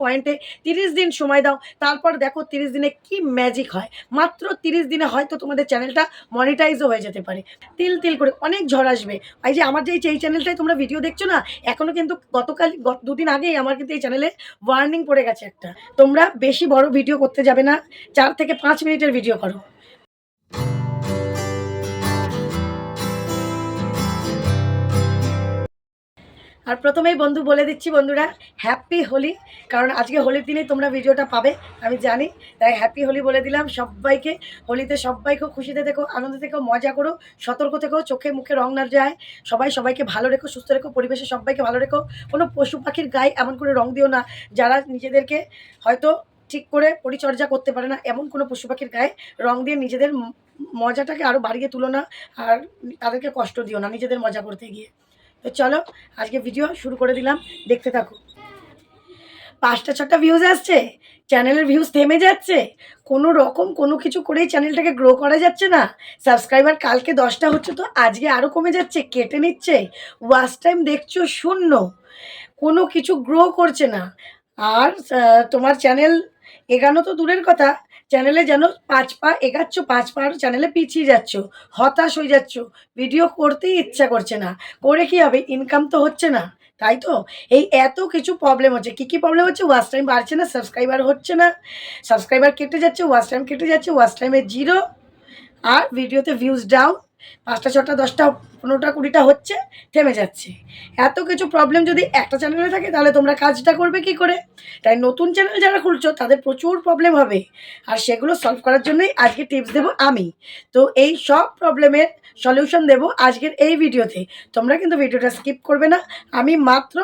পয়েন্টে 30 দিন সময় দাও, তারপর দেখো 30 দিনে কি ম্যাজিক হয়। মাত্র 30 দিনে হয়তো তোমাদের চ্যানেলটা মনিটাইজও হয়ে যেতে পারে। তিল তিল করে অনেক ঝড় আসবে। এই যে আমার যে এই চ্যানেলটায় তোমরা ভিডিও দেখছো না, এখনও কিন্তু গতকাল দুদিন আগেই আমার কিন্তু এই চ্যানেলে ওয়ার্নিং পড়ে গেছে একটা, তোমরা বেশি বড় ভিডিও করতে যাবে না, 4 থেকে 5 মিনিটের ভিডিও করো। আর প্রথমেই বন্ধু বলে দিচ্ছি বন্ধুরা, হ্যাপি হোলি। কারণ আজকে হোলির দিনেই তোমরা ভিডিওটা পাবে আমি জানি, তাই হ্যাপি হোলি বলে দিলাম সবাইকে। হোলিতে সবাই খুব খুশিতে থেকো, আনন্দ থেকো, মজা করো, সতর্ক থেকো, চোখে মুখে রং না যায়। সবাইকে ভালো রেখো, সুস্থ রেখো, পরিবেশে সবাইকে ভালো রেখো। কোনো পশু পাখির গায়ে এমন করে রং দিও না যারা নিজেদেরকে হয়তো ঠিক করে পরিচর্যা করতে পারে না, এমন কোনো পশু পাখির গায়ে রং দিয়ে নিজেদের মজাটাকে আরও বাড়িয়ে তুলো না, আর তাদেরকে কষ্ট দিও না নিজেদের মজা করতে গিয়ে। তো চলো আজকে ভিডিও শুরু করে দিলাম, দেখতে থাকো। 5টা 6টা ভিউজ আসছে, চ্যানেলের ভিউজ থেমে যাচ্ছে, কোনো রকম কোনো কিছু করেই চ্যানেলটাকে গ্রো করা যাচ্ছে না। সাবস্ক্রাইবার কালকে 10টা হচ্ছে তো আজকে আরও কমে যাচ্ছে, কেটে নিচ্ছে। ওয়াচ টাইম দেখছো শূন্য, কোনো কিছু গ্রো করছে না। আর তোমার চ্যানেল এগানো তো দূরের কথা, চ্যানেলে যেন 5 পা এগাচ্ছ, 5 পা আরও চ্যানেলে পিছিয়ে যাচ্ছ, হতাশ হয়ে যাচ্ছ, ভিডিও করতেই ইচ্ছা করছে না। করে কি হবে, ইনকাম তো হচ্ছে না, তাই তো? এই এত কিছু প্রবলেম হচ্ছে। কী কী প্রবলেম হচ্ছে? ওয়াচ টাইম বাড়ছে না, সাবস্ক্রাইবার হচ্ছে না, সাবস্ক্রাইবার কেটে যাচ্ছে, ওয়াচ টাইম কেটে যাচ্ছে, ওয়াচ টাইমে 0, আর ভিডিওতে ভিউজ ডাউন। 5টা 6টা 10টা 15টা 20টা হচ্ছে, থেমে যাচ্ছে। এত কিছু প্রবলেম যদি একটা চ্যানেলে থাকে তাহলে তোমরা কাজটা করবে কি করে? তাই নতুন চ্যানেল যারা খুলছো তাদের প্রচুর প্রবলেম হবে, আর সেগুলো সলভ করার জন্যই আজকে টিপস দেবো আমি। তো এই সব প্রবলেমের সলিউশন দেবো আজকের এই ভিডিওতে। তোমরা কিন্তু ভিডিওটা স্কিপ করবে না। আমি মাত্র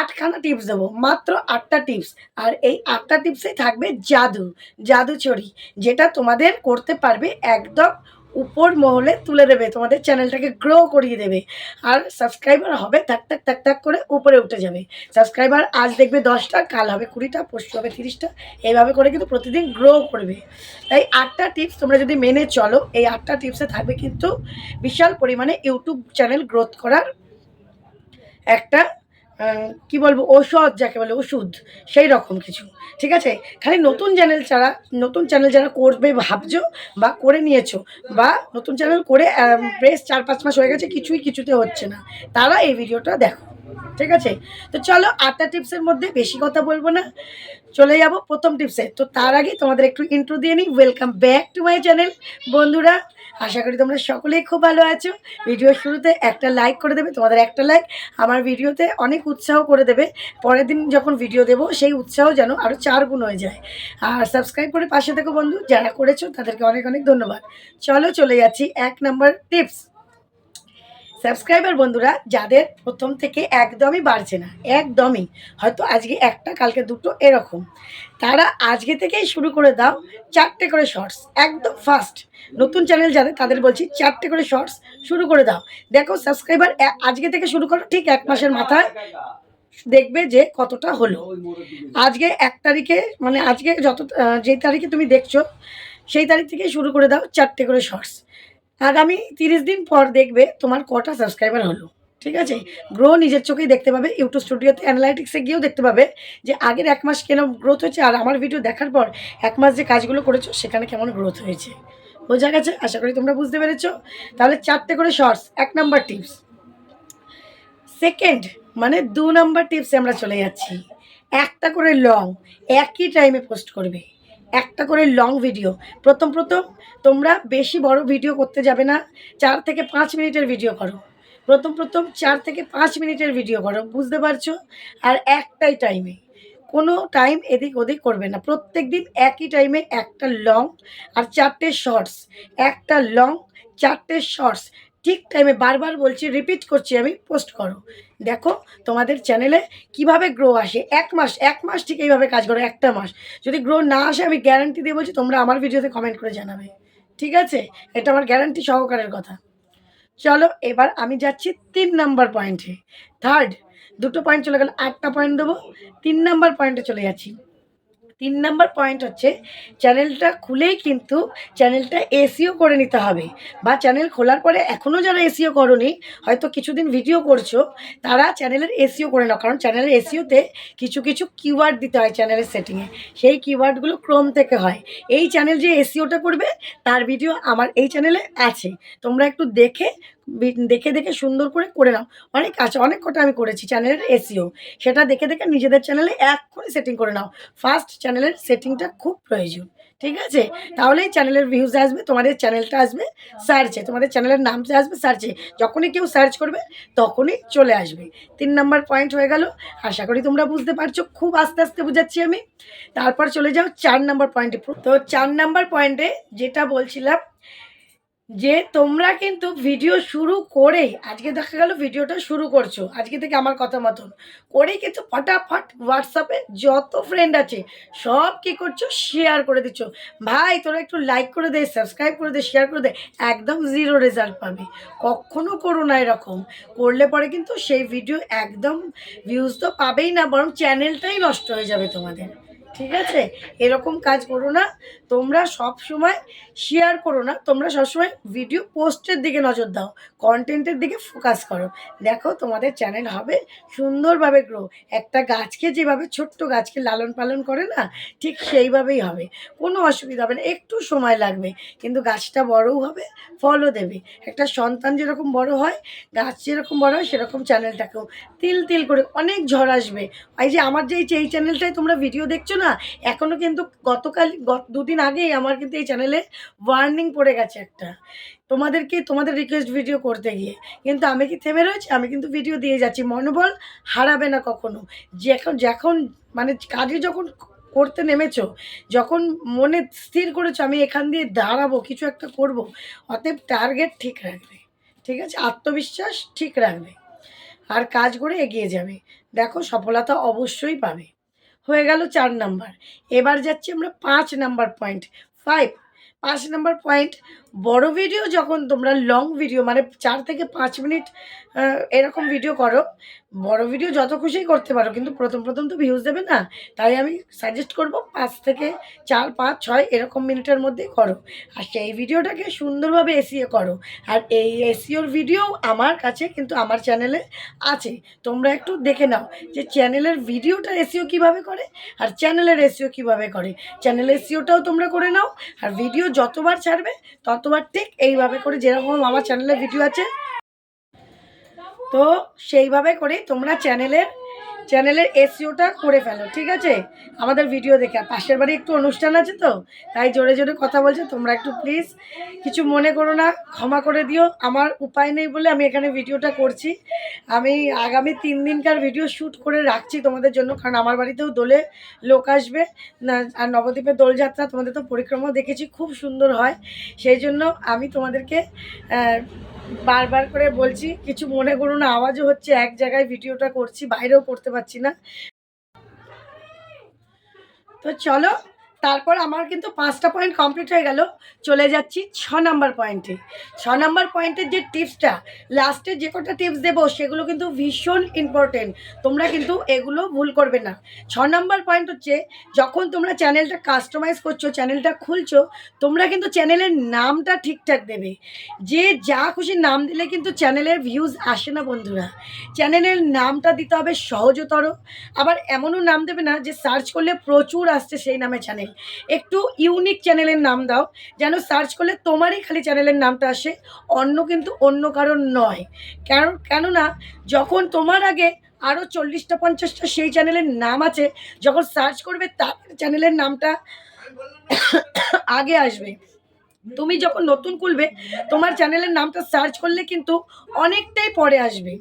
8খানা টিপস দেবো, মাত্র 8টা টিপস। আর এই 8টা টিপসেই থাকবে জাদু ছড়ি, যেটা তোমাদের করতে পারবে একদম উপর মহলে তুলে দেবে, তোমাদের চ্যানেলটাকে গ্রো করিয়ে দেবে। আর সাবস্ক্রাইবার হবে থাক থাক থাক থাক করে উপরে উঠে যাবে। সাবস্ক্রাইবার আজ দেখবে 10টা, কাল হবে 20টা, পরশু হবে 30টা, এইভাবে করে কিন্তু প্রতিদিন গ্রো করবে। তাই 8টা টিপস তোমরা যদি মেনে চলো, এই 8টা টিপসে থাকবে কিন্তু বিশাল পরিমাণে ইউটিউব চ্যানেল গ্রোথ করার একটা কি বলবো, ঔষধ যাকে বলে, ওষুধ, সেই রকম কিছু। ঠিক আছে? খালি নতুন চ্যানেল যারা করবে ভাবছো বা করে নিয়েছো, বা নতুন চ্যানেল করে বেশ 4-5 মাস হয়ে গেছে, কিছুতে হচ্ছে না, তারা এই ভিডিওটা দেখো। ঠিক আছে? তো চলো 8টা টিপসের মধ্যে বেশি কথা বলবো না, চলে যাব প্রথম টিপসে। তো তার আগে তোমাদের একটু ইন্ট্রো দিয়ে নিই। Welcome back to my channel বন্ধুরা। আশা করি তোমরা সকলেই খুব ভালো আছো। ভিডিওর শুরুতে একটা লাইক করে দেবে, তোমাদের একটা লাইক আমার ভিডিওতে অনেক উৎসাহ করে দেবে। পরের দিন যখন ভিডিও দেবো সেই উৎসাহ যেন আরও 4 গুণ হয়ে যায়। আর সাবস্ক্রাইব করে পাশে থেকো বন্ধু, যারা করেছো তাদেরকে অনেক অনেক ধন্যবাদ। চলো চলে যাচ্ছি 1 নম্বর টিপস। সাবস্ক্রাইবার বন্ধুরা যাদের প্রথম থেকে একদমই বাড়ছে না, একদমই, হয়তো আজকে একটা কালকে 2টো এরকম, তারা আজকে থেকেই শুরু করে দাও 4টে করে শর্টস, একদম ফাস্ট। নতুন চ্যানেল যাদের তাদের বলছি 4টে করে শর্টস শুরু করে দাও। দেখো সাবস্ক্রাইবার আজকে থেকে শুরু করো, ঠিক 1 মাসের মাথায় দেখবে যে কতটা হলো। আজকে 1 তারিখে, মানে আজকে যে তারিখে তুমি দেখছো সেই তারিখ থেকেই শুরু করে দাও 4টে করে শর্টস। আগামী 30 দিন পর দেখবে তোমার কটা সাবস্ক্রাইবার হলো। ঠিক আছে? গ্রো নিজের চোখেই দেখতে পাবে, ইউটিউব স্টুডিওতে অ্যানালাইটিক্সে গিয়েও দেখতে পাবে যে আগের 1 মাস কেন গ্রোথ হয়েছে, আর আমার ভিডিও দেখার পর 1 মাস যে কাজগুলো করেছো সেখানে কেমন গ্রোথ হয়েছে। বোঝা গেছে? আশা করি তোমরা বুঝতে পেরেছো। তাহলে 4টে করে শর্টস 1 নাম্বার টিপস। সেকেন্ড, মানে 2 নাম্বার টিপসে আমরা চলে যাচ্ছি। একটা করে লং, একই টাইমে পোস্ট করবে। একটা করে লং ভিডিও। প্রথম তোমরা বেশি বড় ভিডিও করতে যাবে না, 4 থেকে 5 মিনিটের ভিডিও করো। প্রথম 4 থেকে 5 মিনিটের ভিডিও করো, বুঝতে পারছো? আর একটাই টাইমে, কোনো টাইম এদিক ওদিক করবে না। প্রত্যেক দিন একই টাইমে একটা লং আর 4টে শর্টস, একটা লং 4টে শর্টস ঠিক টাইমে, বারবার বলছি, রিপিট করছি আমি, পোস্ট করো। দেখো তোমাদের চ্যানেলে কিভাবে গ্রো আসে। 1 মাস ঠিক এইভাবে কাজ করো, একটা মাস। যদি গ্রো না আসে আমি গ্যারান্টি দিয়ে বলছি তোমরা আমার ভিডিওতে কমেন্ট করে জানাবে। ঠিক আছে? এটা আমার গ্যারান্টি সহকারের কথা। চলো এবার আমি যাচ্ছি 3 নাম্বার পয়েন্টে। থার্ড, 2টো পয়েন্ট চলে গেল, 8টা পয়েন্ট দেবো। 3 নাম্বার পয়েন্টে চলে যাচ্ছি। 3 নম্বর পয়েন্ট হচ্ছে চ্যানেলটা খুলেই কিন্তু চ্যানেলটা এসইও করে নিতে হবে, বা চ্যানেল খোলার পরে এখনও যারা এসইও করোনি, হয়তো কিছুদিন ভিডিও করছো, তারা চ্যানেলের এসইও করে নাও। কারণ চ্যানেলের এসইওতে কিছু কিছু কিওয়ার্ড দিতে হয় চ্যানেলের সেটিংয়ে, সেই কিওয়ার্ডগুলো ক্রোম থেকে হয়। এই চ্যানেল যে এসইওটা করবে তার ভিডিও আমার এই চ্যানেলে আছে, তোমরা একটু দেখে দেখে দেখে সুন্দর করে নাও। অনেক আছে, অনেক কটা আমি করেছি চ্যানেলের এসইও, সেটা দেখে দেখে নিজেদের চ্যানেলে এক করে সেটিং করে নাও। ফার্স্ট চ্যানেলের সেটিংটা খুব প্রয়োজন, ঠিক আছে? তাহলেই চ্যানেলের ভিউজ আসবে, তোমাদের চ্যানেলটা আসবে সার্চে, তোমাদের চ্যানেলের নামটা আসবে সার্চে, যখনই কেউ সার্চ করবে তখনই চলে আসবে। 3 নম্বর পয়েন্ট হয়ে গেল, আশা করি তোমরা বুঝতে পারছো, খুব আস্তে আস্তে বুঝাচ্ছি আমি। তারপর চলে যাও 4 নম্বর পয়েন্টে। তো 4 নম্বর পয়েন্টে যেটা বলছিলাম, যে তোমরা কিন্তু ভিডিও শুরু করেই, আজকে দেখা গেল ভিডিওটা শুরু করছো আজকে থেকে আমার কথা মতন করেই, কিন্তু ফটাফট হোয়াটসঅ্যাপে যত ফ্রেন্ড আছে সব কী করছো, শেয়ার করে দিচ্ছ। ভাই তোরা একটু লাইক করে দে, সাবস্ক্রাইব করে দে, শেয়ার করে দে, একদম জিরো রেজাল্ট পাবে। কখনো করো না এরকম, করলে পরে কিন্তু সেই ভিডিও একদম ভিউজ তো পাবেই না, বরং চ্যানেলটাই নষ্ট হয়ে যাবে তোমাদের, ঠিক আছে? এরকম কাজ করো না তোমরা, সব সময় শেয়ার করো না, তোমরা সবসময় ভিডিও পোস্টের দিকে নজর দাও, কন্টেন্টের দিকে ফোকাস করো। দেখো তোমাদের চ্যানেল হবে সুন্দরভাবে গ্রো। একটা গাছকে যেভাবে, ছোট্ট গাছকে লালন পালন করে না, ঠিক সেইভাবেই হবে, কোনো অসুবিধা হবে না, একটু সময় লাগবে কিন্তু গাছটা বড়ও হবে, ফলও দেবে। একটা সন্তান যেরকম বড় হয়, গাছ যেরকম বড় হয়, সেরকম চ্যানেলটাকেও তিল তিল করে অনেক ঝড় আসবে। এই যে আমার যে এই চ্যানেলটায় তোমরা ভিডিও দেখছো না, এখনও কিন্তু গতকাল দুদিন আগেই আমার কিন্তু এই চ্যানেলে ওয়ার্নিং পড়ে গেছে একটা, তোমাদেরকে তোমাদের রিকোয়েস্ট ভিডিও করতে গিয়ে। কিন্তু আমি কি থেমে রয়েছি? আমি কিন্তু ভিডিও দিয়ে যাচ্ছি, মনোবল হারাবে না কখনো। যখন যখন মানে কাজে যখন করতে নেমেছো, যখন মনে স্থির করেছো আমি এখান দিয়ে দাঁড়াবো, কিছু একটা করব, অতএব টার্গেট ঠিক রাখবে, ঠিক আছে? আত্মবিশ্বাস ঠিক রাখবে, আর কাজ করে এগিয়ে যাবে, দেখো সফলতা অবশ্যই পাবে। হয়ে গেল 4 নম্বর। এবার যাচ্ছি আমরা 5 নম্বর পয়েন্ট। 5 নম্বর পয়েন্ট, বড় ভিডিও যখন তোমরা লং ভিডিও মানে 4 থেকে 5 মিনিট এরকম ভিডিও করো, বড় ভিডিও যত খুশিই করতে পারো, কিন্তু প্রথম প্রথম তো ভিউজ দেবে না, তাই আমি সাজেস্ট করব 5 থেকে 4, 5, 6 এরকম মিনিটের মধ্যে করো, আর সেই ভিডিওটাকে সুন্দরভাবে এসইও করো। আর এই এসইওর ভিডিও আমার কাছে কিন্তু আমার চ্যানেলে আছে, তোমরা একটু দেখে নাও যে চ্যানেলের ভিডিওটা এসইও কীভাবে করে আর চ্যানেলের এসইও কীভাবে করে। চ্যানেল এসইওটাও তোমরা করে নাও, আর ভিডিও যতবার ছাড়বে ততবার ঠিক এইভাবে করে, যেরকম আমার চ্যানেলে ভিডিও আছে তো সেইভাবে করে তোমরা চ্যানেলের এসইওটা করে ফেলো, ঠিক আছে? আমাদের ভিডিও দেখে। আর পাশের বাড়ি একটু অনুষ্ঠান আছে তো, তাই জোরে জোরে কথা বলছে, তোমরা একটু প্লিজ কিছু মনে করো না, ক্ষমা করে দিও। আমার উপায় নেই বলে আমি এখানে ভিডিওটা করছি। আমি আগামী 3 দিনকার ভিডিও শ্যুট করে রাখছি তোমাদের জন্য, কারণ আমার বাড়িতেও দোলে লোক আসবে না, আর নবদ্বীপের দোলযাত্রা তোমাদের তো পরিক্রমাও দেখেছি, খুব সুন্দর হয়। সেই জন্য আমি তোমাদেরকে বারবার করে বলছি, কিছু মনে করো না, আওয়াজও হচ্ছে, এক জায়গায় ভিডিওটা করছি, বাইরেও করতে পারছি না। তো চলো, তারপর আমার কিন্তু 5টা পয়েন্ট কমপ্লিট হয়ে গেল, চলে যাচ্ছি 6 নম্বর পয়েন্টে। 6 নম্বর পয়েন্টের যে টিপসটা, লাস্টে যে কটা টিপস দেবো সেগুলো কিন্তু ভীষণ ইম্পর্টেন্ট, তোমরা কিন্তু এগুলো ভুল করবে না। 6 নম্বর পয়েন্ট হচ্ছে, যখন তোমরা চ্যানেলটা কাস্টমাইজ করছো, চ্যানেলটা খুলছো, তোমরা কিন্তু চ্যানেলের নামটা ঠিকঠাক দেবে। যে যা খুশি নাম দিলে কিন্তু চ্যানেলের ভিউজ আসে না বন্ধুরা। চ্যানেলের নামটা দিতে হবে সহজতর, আবার এমনও নাম দেবে না যে সার্চ করলে প্রচুর আসছে সেই নামে চ্যানেল। একটু ইউনিক চ্যানেলের নাম দাও, যেন সার্চ করলে তোমারই খালি চ্যানেলের নামটা আসে, কিন্তু অন্য কারণ নয়। কেননা যখন তোমার আগে আরও 40টা 50টা সেই চ্যানেলের নাম আছে, যখন সার্চ করবে তার চ্যানেলের নামটা আগে আসবে। তুমি যখন নতুন খুলবে, তোমার চ্যানেলের নামটা সার্চ করলে কিন্তু অনেকটাই পরে আসবে।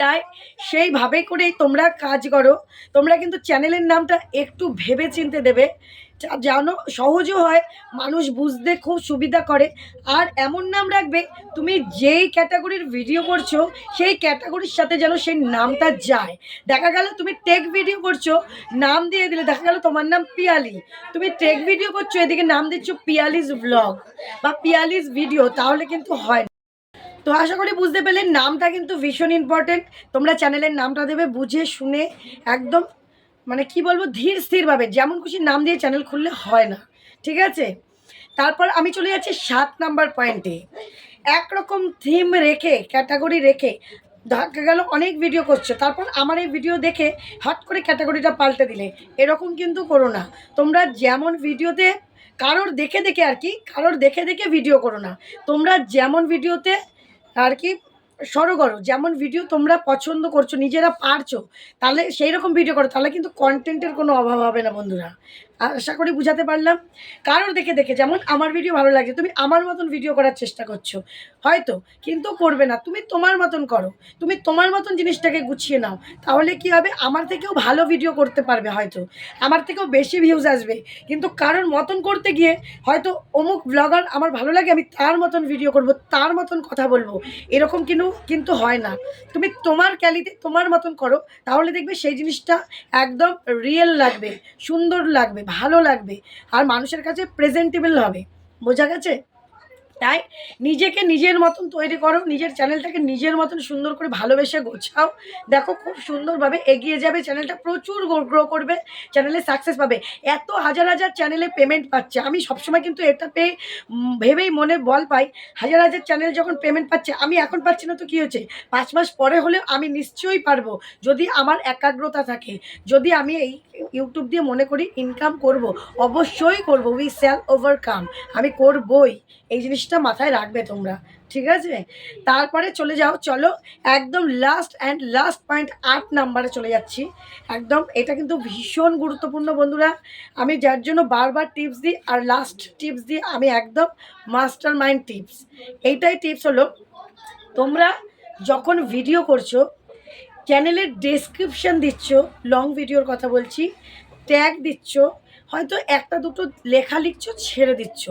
তাই সেইভাবে করেই তোমরা কাজ করো, তোমরা কিন্তু চ্যানেলের নামটা একটু ভেবে চিনতে দেবে, জানো সহজও হয়, মানুষ বুঝতে খুব সুবিধা করে। আর এমন নাম রাখবে, তুমি যেই ক্যাটাগরির ভিডিও করছো সেই ক্যাটাগরির সাথে যেন সেই নামটা যায়। দেখা গেল তুমি টেক ভিডিও করছো, নাম দিয়ে দিলে, দেখা গেল তোমার নাম পিয়ালি, তুমি টেক ভিডিও করছো, এদিকে নাম দিচ্ছ পিয়ালিস ব্লগ বা পিয়ালিস ভিডিও, তাহলে কিন্তু হয় না। তো আশা করি বুঝতে পারলে, নামটা কিন্তু ভীষণ ইম্পর্টেন্ট। তোমরা চ্যানেলের নামটা দেবে বুঝে শুনে, একদম মানে কি বলবো, ধীর স্থিরভাবে যেমন খুশি নাম দিয়ে চ্যানেল খুললে হয় না, ঠিক আছে? তারপর আমি চলে যাচ্ছি 7 নাম্বার পয়েন্টে। একরকম থিম রেখে, ক্যাটাগরি রেখে দেখা গেল অনেক ভিডিও করছো, তারপর আমার এই ভিডিও দেখে হট করে ক্যাটাগরিটা পাল্টে দিলে, এরকম কিন্তু করো না। তোমরা যেমন ভিডিওতে কারোর দেখে দেখে আর কি, কারোর দেখে দেখে ভিডিও করো না। তোমরা যেমন ভিডিওতে আর কি সরো করো, যেমন ভিডিও তোমরা পছন্দ করছো, নিজেরা পারছো, তাহলে সেই রকম ভিডিও করো, তাহলে কিন্তু কন্টেন্টের কোনো অভাব হবে না বন্ধুরা। আশা করি বুঝাতে পারলাম। কারোর দেখে দেখে, যেমন আমার ভিডিও ভালো লাগছে, তুমি আমার মতন ভিডিও করার চেষ্টা করছো হয়তো, কিন্তু করবে না, তুমি তোমার মতন করো, তুমি তোমার মতন জিনিসটাকে গুছিয়ে নাও, তাহলে কি হবে, আমার থেকেও ভালো ভিডিও করতে পারবে, হয়তো আমার থেকেও বেশি ভিউজ আসবে। কিন্তু কারোর মতন করতে গিয়ে হয়তো অমুক ব্লগার আমার ভালো লাগে, আমি তার মতন ভিডিও করব, তার মতন কথা বলবো, এরকম কিন্তু হয় না। তুমি তোমার ক্যালিতে তোমার মতন করো, তাহলে দেখবে সেই জিনিসটা একদম রিয়েল লাগবে, সুন্দর লাগবে, ভালো লাগবে, আর মানুষের কাছে প্রেজেন্টেবল হবে। বোঝা গেছে? তাই নিজেকে নিজের মতন তৈরি করো, নিজের চ্যানেলটাকে নিজের মতন সুন্দর করে ভালোবেসে গোছাও, দেখো খুব সুন্দরভাবে এগিয়ে যাবে, চ্যানেলটা প্রচুর গ্রো করবে, চ্যানেলে সাকসেস পাবে। এত হাজার হাজার চ্যানেলে পেমেন্ট পাচ্ছে, আমি সবসময় কিন্তু এটা পেয়ে ভেবেই মনে বল পাই, হাজার হাজার চ্যানেল যখন পেমেন্ট পাচ্ছে, আমি এখন পাচ্ছি না তো কী হয়েছে, 5 মাস পরে হলেও আমি নিশ্চয়ই পারবো, যদি আমার একাগ্রতা থাকে, যদি আমি এই ইউটিউব দিয়ে মনে করি ইনকাম করব, অবশ্যই করব, উই শ্যাল ওভারকাম, আমি করবই, এই জিনিসটা মাথায় রাখবে তোমরা, ঠিক আছে? তারপরে চলে যাও, চলো একদম লাস্ট পয়েন্ট 8 নাম্বারে চলে যাচ্ছি। একদম এটা কিন্তু ভীষণ গুরুত্বপূর্ণ বন্ধুরা, আমি যার জন্য বারবার টিপস দিই, আর লাস্ট টিপস দিই আমি একদম মাস্টার মাইন্ড টিপস। এইটাই টিপস হলো, তোমরা যখন ভিডিও করছো, চ্যানেলের ডেসক্রিপশান দিচ্ছ, লং ভিডিওর কথা বলছি, ট্যাগ দিচ্ছ, হয়তো একটা দুটো লেখা লিখছো, ছেড়ে দিচ্ছ,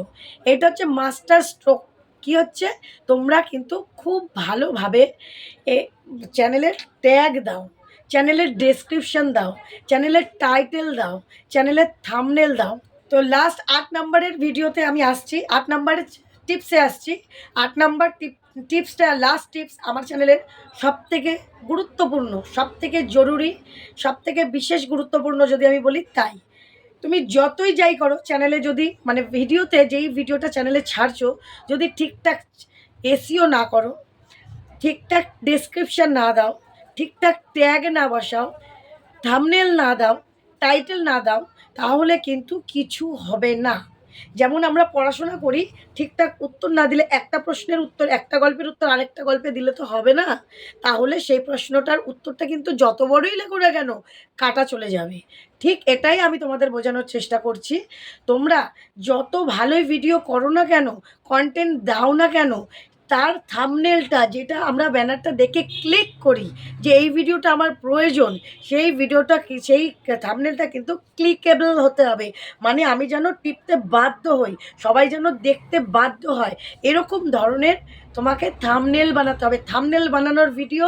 এটা হচ্ছে মাস্টার স্ট্রোক। কী হচ্ছে, তোমরা কিন্তু খুব ভালোভাবে এ চ্যানেলের ট্যাগ দাও, চ্যানেলের ডেসক্রিপশান দাও, চ্যানেলের টাইটেল দাও, চ্যানেলের থাম্বনেল দাও। তো লাস্ট 8 নাম্বারের ভিডিওতে আমি আসছি, 8 নাম্বারের টিপসে আসছি। 8 নাম্বার টিপসটা লাস্ট টিপস, আমার চ্যানেলের সবথেকে গুরুত্বপূর্ণ, সবথেকে জরুরি, সবথেকে বিশেষ গুরুত্বপূর্ণ যদি আমি বলি তাই। তুমি যতই যাই করো চ্যানেলে, যদি মানে ভিডিওতে, যেই ভিডিওটা চ্যানেলে ছাড়ছো, যদি ঠিকঠাক এসইও না করো, ঠিকঠাক ডেসক্রিপশান না দাও, ঠিকঠাক ট্যাগ না বসাও, থাম্বনেল না দাও, টাইটেল না দাও, তাহলে কিন্তু কিছু হবে না। যেমন আমরা পড়াশোনা করি, ঠিকঠাক উত্তর না দিলে, একটা প্রশ্নের উত্তর, একটা গল্পের উত্তর আরেকটা গল্পে দিলে তো হবে না, তাহলে সেই প্রশ্নটার উত্তরটা কিন্তু যত বড়ই লেখো না কেন, কাটা চলে যাবে। ঠিক এটাই আমি তোমাদের বোঝানোর চেষ্টা করছি। তোমরা যত ভালোই ভিডিও করো না কেন, কন্টেন্ট দাও না কেন, তার থাম্বনেলটা, যেটা আমরা ব্যানারটা দেখে ক্লিক করি যে এই ভিডিওটা আমার প্রয়োজন, সেই ভিডিওটা, সেই থাম্বনেলটা কিন্তু ক্লিকেবল হতে হবে, মানে আমি যেন টিপতে বাধ্য হই, সবাই যেন দেখতে বাধ্য হয়, এরকম ধরনের তোমাকে থাম্বনেল বানাতে হবে। থাম্বনেল বানানোর ভিডিও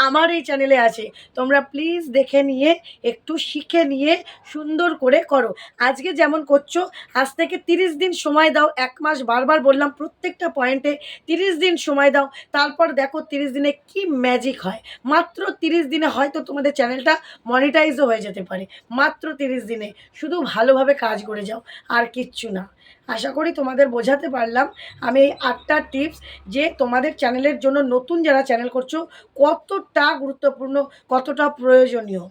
আমার এই চ্যানেলে আছে, তোমরা প্লিজ দেখে নিয়ে, একটু শিখে নিয়ে সুন্দর করে করো। আজকে যেমন করছো, আজ থেকে 30 দিন সময় দাও, 1 মাস, বারবার বললাম প্রত্যেকটা পয়েন্টে 30 দিন সময় দাও, তারপর দেখো 30 দিনে কি ম্যাজিক হয়। মাত্র 30 দিনে হয়তো তোমাদের চ্যানেলটা মনিটাইজও হয়ে যেতে পারে, মাত্র 30 দিনে, শুধু ভালোভাবে কাজ করে যাও, আর কিচ্ছু না। আশা করি তোমাদের বোঝাতে পারলাম আমি এই 8টা টিপস, যে তোমাদের চ্যানেলের জন্য, নতুন যারা চ্যানেল করছো, কতটা গুরুত্বপূর্ণ, কতটা প্রয়োজনীয়।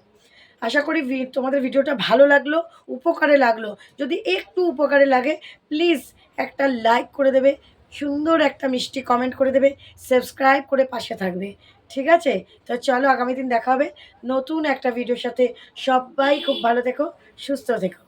আশা করি তোমাদের ভিডিওটা ভালো লাগলো, উপকারে লাগলো। যদি একটু উপকারে লাগে, প্লিজ একটা লাইক করে দেবে, সুন্দর একটা মিষ্টি কমেন্ট করে দেবে, সাবস্ক্রাইব করে পাশে থাকবে, ঠিক আছে? তো চলো, আগামী দিন দেখা হবে নতুন একটা ভিডিওর সাথে। সবাই খুব ভালো থেকো, সুস্থ থেকো।